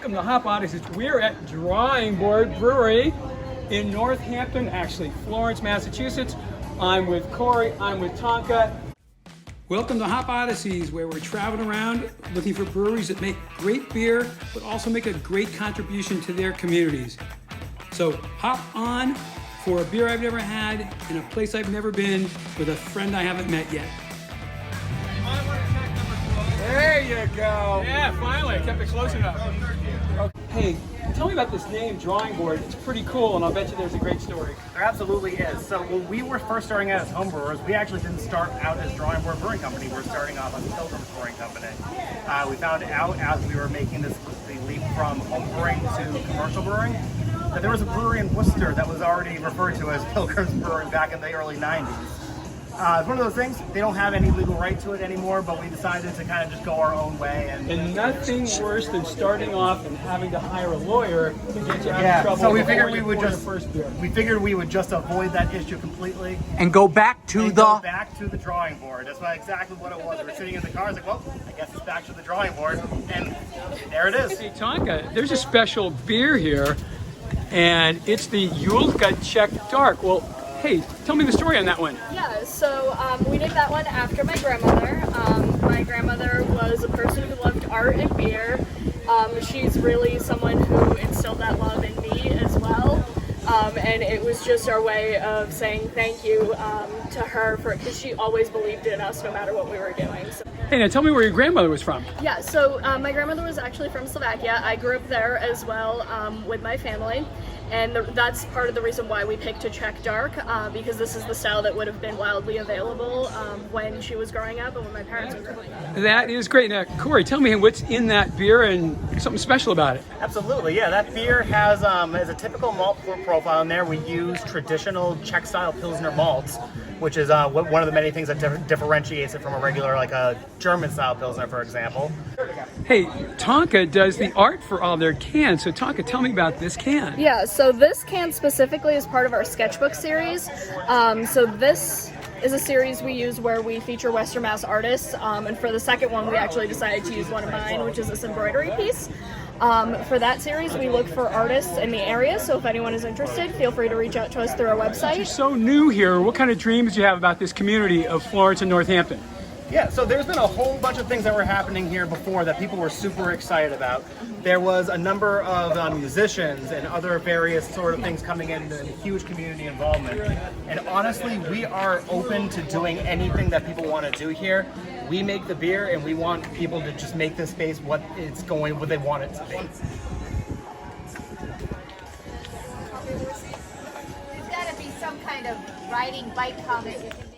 Welcome to Hop Odysseys. We're at Drawing Board Brewing in Northampton, actually Florence, Massachusetts. I'm with Corey, I'm with Tonka. Welcome to Hop Odysseys, where we're traveling around looking for breweries that make great beer, but also make a great contribution to their communities. So hop on for a beer I've never had in a place I've never been with a friend I haven't met yet. There you go. Yeah, finally, I kept it close enough. Hey, tell me about this name, Drawing Board. It's pretty cool, and I'll bet you there's a great story. There absolutely is. So when we were first starting out as home brewers, we actually didn't start out as Drawing Board Brewing Company. We're starting off as Pilgrim's Brewing Company. We found out as we were making the leap from home brewing to commercial brewing that there was a brewery in Worcester that was already referred to as Pilgrim's Brewing back in the early 90s. It's one of those things, they don't have any legal right to it anymore, but we decided to kind of just go our own way. And nothing worse than starting off and having to hire a lawyer to get you out of trouble. So we figured we would just avoid that issue completely. And go back to the drawing board. That's exactly what it was. We were sitting in the car, I was like, well, I guess it's back to the drawing board. And there it is. Hey Tonka, there's a special beer here, and it's the Yulka Czech Dark. Well, hey, tell me the story on that one. Yeah, so we did that one after my grandmother. My grandmother was a person who loved art and beer. She's really someone who instilled that love in me as well. And it was just our way of saying thank you to her because she always believed in us no matter what we were doing. So. Hey, now tell me where your grandmother was from. Yeah, so my grandmother was actually from Slovakia. I grew up there as well with my family. And that's part of the reason why we picked a Czech Dark, because this is the style that would have been wildly available when she was growing up and when my parents were growing up. That is great. Now, Corey, tell me what's in that beer and something special about it. Absolutely, yeah. That beer has a typical malt profile in there. We use traditional Czech-style Pilsner malts, which is one of the many things that differentiates it from a regular, like a German-style Pilsner, for example. Hey, Tonka does the art for all their cans. So Tonka, tell me about this can. Yeah, so this can specifically is part of our sketchbook series. So this is a series we use where we feature Western Mass artists. And for the second one, we actually decided to use one of mine, which is this embroidery piece. For that series, we look for artists in the area, so if anyone is interested, feel free to reach out to us through our website. You're so new here. What kind of dreams do you have about this community of Florence and Northampton? Yeah, so there's been a whole bunch of things that were happening here before that people were super excited about. There was a number of musicians and other various sort of things coming in, and huge community involvement. And honestly, we are open to doing anything that people want to do here. We make the beer, and we want people to just make this space what they want it to be. There's got to be some kind of riding bike comment you can do.